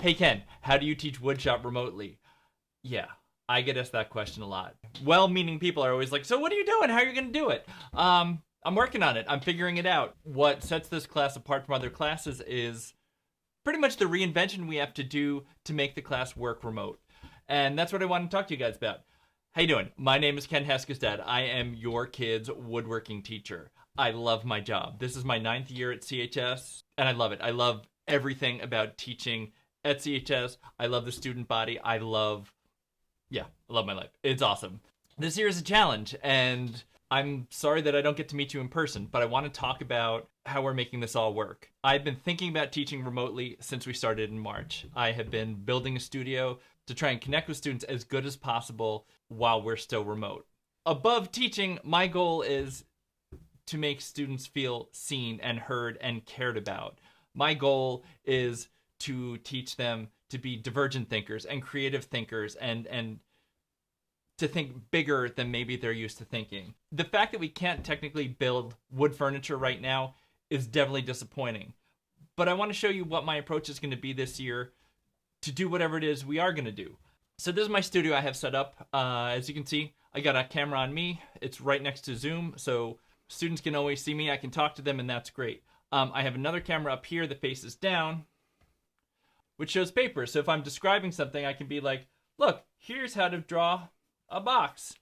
Hey Ken, how do you teach woodshop remotely? Yeah, I get asked that question a lot. Well-meaning people are always like, so what are you doing? How are you going to do it? I'm working on it. I'm figuring it out. What sets this class apart from other classes is pretty much the reinvention we have to do to make the class work remote. And that's what I want to talk to you guys about. How you doing? My name is Ken Heskestad. I am your kid's woodworking teacher. I love my job. This is my 9th year at CHS, and I love it. I love everything about teaching at CHS. I love the student body. I love my life. It's awesome. This year is a challenge, and I'm sorry that I don't get to meet you in person, but I want to talk about how we're making this all work. I've been thinking about teaching remotely since we started in March. I have been building a studio to try and connect with students as good as possible while we're still remote. Above teaching, my goal is to make students feel seen and heard and cared about. My goal is to teach them to be divergent thinkers and creative thinkers and to think bigger than maybe they're used to thinking. The fact that we can't technically build wood furniture right now is definitely disappointing. But I want to show you what my approach is going to be this year to do whatever it is we are going to do. So this is my studio I have set up. As you can see, I got a camera on me. It's right next to Zoom, so students can always see me. I can talk to them, and that's great. I have another camera up here that faces down, which shows paper. So if I'm describing something, I can be like, look, here's how to draw a box.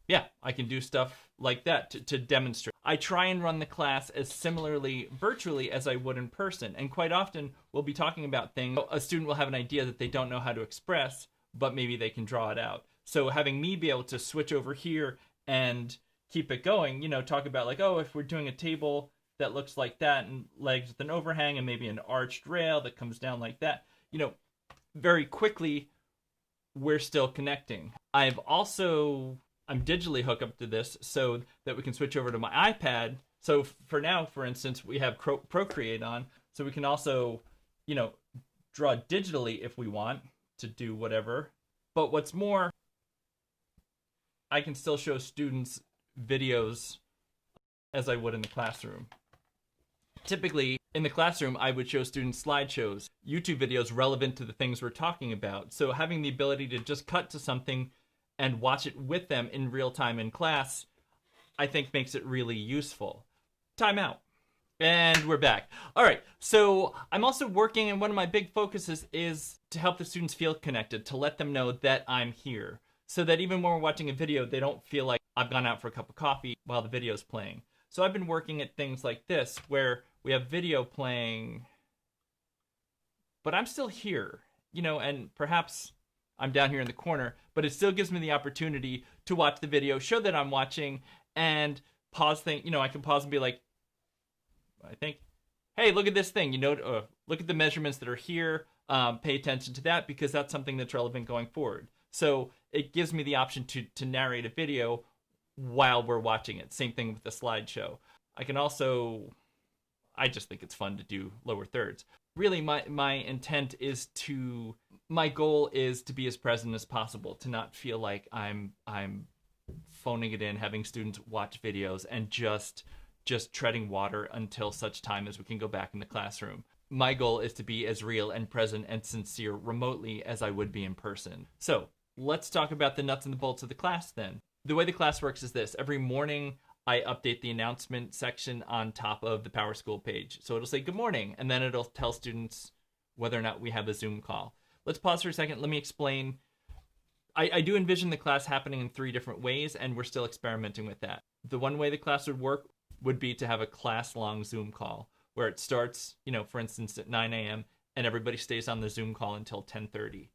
Yeah, I can do stuff like that to demonstrate. I try and run the class as similarly virtually as I would in person. And quite often, we'll be talking about things. A student will have an idea that they don't know how to express, but maybe they can draw it out. So having me be able to switch over here and keep it going, talk about like, oh, if we're doing a table that looks like that and legs with an overhang and maybe an arched rail that comes down like that, very quickly, we're still connecting. I'm digitally hooked up to this so that we can switch over to my iPad. So for now, for instance, we have Procreate on, so we can also, draw digitally if we want to do whatever. But what's more, I can still show students videos as I would in the classroom. Typically, in the classroom, I would show students slideshows, YouTube videos relevant to the things we're talking about. So having the ability to just cut to something and watch it with them in real time in class, I think makes it really useful. Time out. And we're back. All right, so I'm also working, and one of my big focuses is to help the students feel connected, to let them know that I'm here, so that even when we're watching a video, they don't feel like I've gone out for a cup of coffee while the video's playing. So I've been working at things like this, where we have video playing, but I'm still here, and perhaps I'm down here in the corner, but it still gives me the opportunity to watch the video, show that I'm watching, and pause things. I can pause and be like, I think, hey, look at this thing, look at the measurements that are here, pay attention to that, because that's something that's relevant going forward. So it gives me the option to narrate a video while we're watching it. Same thing with the slideshow. I just think it's fun to do lower thirds. Really, my goal is to be as present as possible, to not feel like I'm phoning it in, having students watch videos and just treading water until such time as we can go back in the classroom. My goal is to be as real and present and sincere remotely as I would be in person. So let's talk about the nuts and the bolts of the class then. The way the class works is this. Every morning, I update the announcement section on top of the PowerSchool page. So it'll say good morning, and then it'll tell students whether or not we have a Zoom call. Let's pause for a second. Let me explain. I do envision the class happening in 3 different ways, and we're still experimenting with that. The one way the class would work would be to have a class-long Zoom call where it starts, for instance, at 9 a.m. and everybody stays on the Zoom call until 10:30.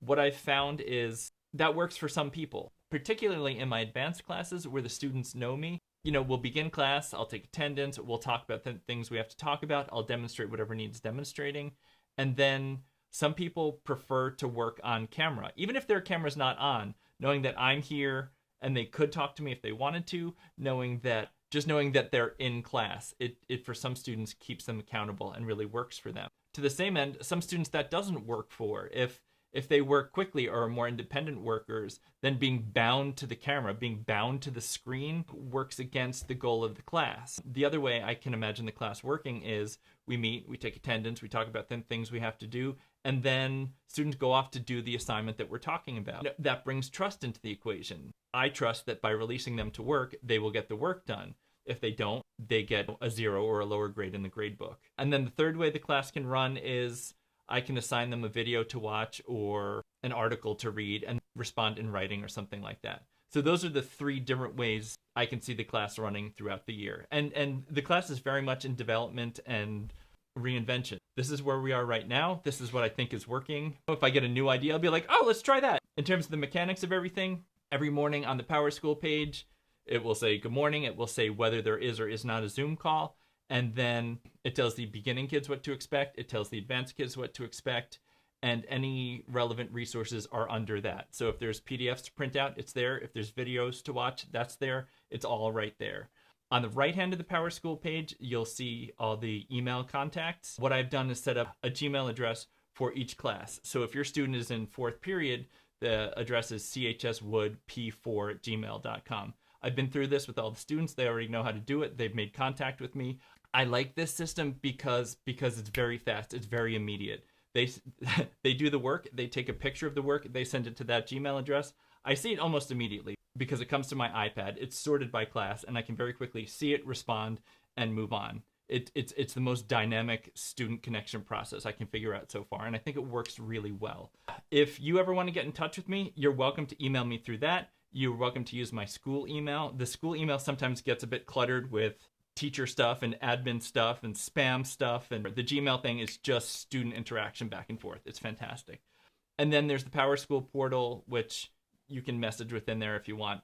What I've found is that works for some people, particularly in my advanced classes where the students know me. We'll begin class, I'll take attendance, we'll talk about the things we have to talk about, I'll demonstrate whatever needs demonstrating, and then some people prefer to work on camera. Even if their camera's not on, knowing that I'm here and they could talk to me if they wanted to, knowing that they're in class, it for some students keeps them accountable and really works for them. To the same end, some students that doesn't work for. If they work quickly or are more independent workers, then being bound to the camera, being bound to the screen works against the goal of the class. The other way I can imagine the class working is we meet, we take attendance, we talk about the things we have to do, And then students go off to do the assignment that we're talking about. That brings trust into the equation. I trust that by releasing them to work, they will get the work done. If they don't, they get a 0 or a lower grade in the grade book. And then the third way the class can run is I can assign them a video to watch or an article to read and respond in writing or something like that. So those are the 3 different ways I can see the class running throughout the year. And the class is very much in development and reinvention. This is where we are right now. This is what I think is working. If I get a new idea, I'll be like, oh, let's try that. In terms of the mechanics of everything, every morning on the PowerSchool page, it will say good morning. It will say whether there is or is not a Zoom call. And then it tells the beginning kids what to expect. It tells the advanced kids what to expect. And any relevant resources are under that. So if there's PDFs to print out, it's there. If there's videos to watch, that's there. It's all right there. On the right hand of the PowerSchool page, you'll see all the email contacts. What I've done is set up a Gmail address for each class. So if your student is in 4th period, the address is chswoodp4@gmail.com. I've been through this with all the students. They already know how to do it. They've made contact with me. I like this system because it's very fast. It's very immediate. They do the work. They take a picture of the work. They send it to that Gmail address. I see it almost immediately because it comes to my iPad. It's sorted by class, and I can very quickly see it, respond, and move on. It's the most dynamic student connection process I can figure out so far, and I think it works really well. If you ever want to get in touch with me, you're welcome to email me through that. You're welcome to use my school email. The school email sometimes gets a bit cluttered with teacher stuff and admin stuff and spam stuff, and the Gmail thing is just student interaction back and forth. It's fantastic. And then there's the PowerSchool portal, which you can message within there if you want.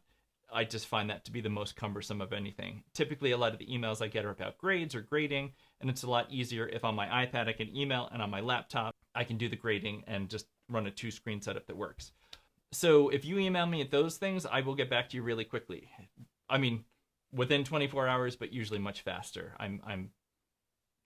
I just find that to be the most cumbersome of anything. Typically, a lot of the emails I get are about grades or grading, and it's a lot easier if on my iPad I can email, and on my laptop I can do the grading and just run a 2-screen setup that works. So if you email me at those things, I will get back to you really quickly. I mean, within 24 hours, but usually much faster. I'm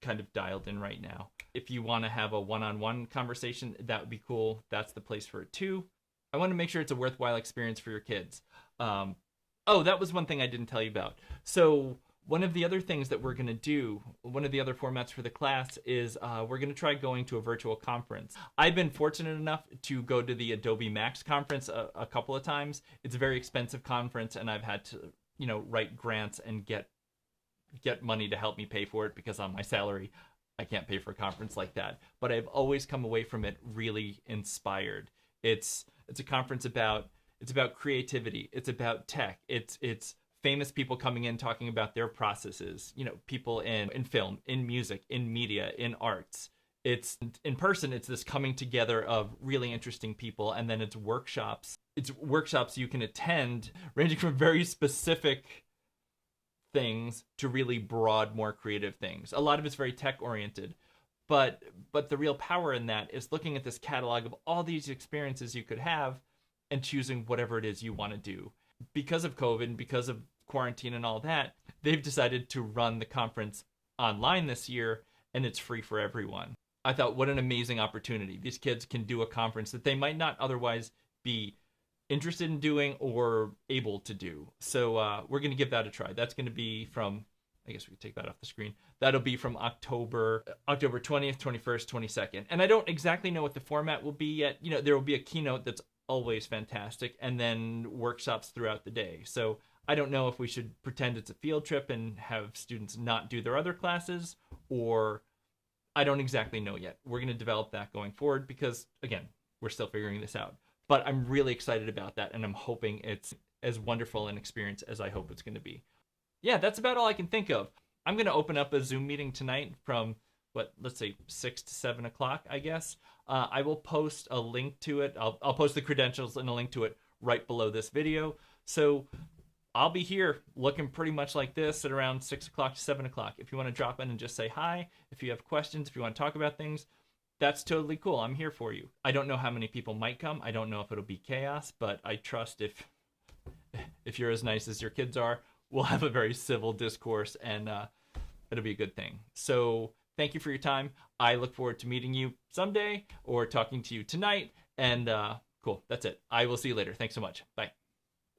kind of dialed in right now. If you want to have a one-on-one conversation, that would be cool. That's the place for it too. I want to make sure it's a worthwhile experience for your kids. Oh, that was one thing I didn't tell you about. So one of the other things that we're going to do, one of the other formats for the class is we're going to try going to a virtual conference. I've been fortunate enough to go to the Adobe Max conference a couple of times. It's a very expensive conference, and I've had to, write grants and get money to help me pay for it because on my salary, I can't pay for a conference like that. But I've always come away from it really inspired. It's a conference about creativity. It's about tech. It's famous people coming in talking about their processes. People in film, in music, in media, in arts. It's in person. It's this coming together of really interesting people, and then it's workshops. It's workshops you can attend, ranging from very specific things to really broad, more creative things. A lot of it's very tech oriented. But the real power in that is looking at this catalog of all these experiences you could have and choosing whatever it is you want to do. Because of COVID and because of quarantine and all that, they've decided to run the conference online this year, and it's free for everyone. I thought, what an amazing opportunity. These kids can do a conference that they might not otherwise be interested in doing or able to do. So we're going to give that a try. That's going to be from, I guess we can take that off the screen. That'll be from October 20th, 21st, 22nd. And I don't exactly know what the format will be yet. There will be a keynote that's always fantastic, and then workshops throughout the day. So I don't know if we should pretend it's a field trip and have students not do their other classes, or I don't exactly know yet. We're going to develop that going forward because, again, we're still figuring this out. But I'm really excited about that, and I'm hoping it's as wonderful an experience as I hope it's going to be. Yeah, that's about all I can think of. I'm going to open up a Zoom meeting tonight from, let's say 6 to 7 o'clock, I guess. I will post a link to it. I'll post the credentials and a link to it right below this video. So I'll be here looking pretty much like this at around 6 o'clock to 7 o'clock. If you want to drop in and just say hi, if you have questions, if you want to talk about things, that's totally cool. I'm here for you. I don't know how many people might come. I don't know if it'll be chaos, but I trust if you're as nice as your kids are, we'll have a very civil discourse, and it'll be a good thing. So thank you for your time. I look forward to meeting you someday or talking to you tonight. And cool, that's it. I will see you later. Thanks so much. Bye.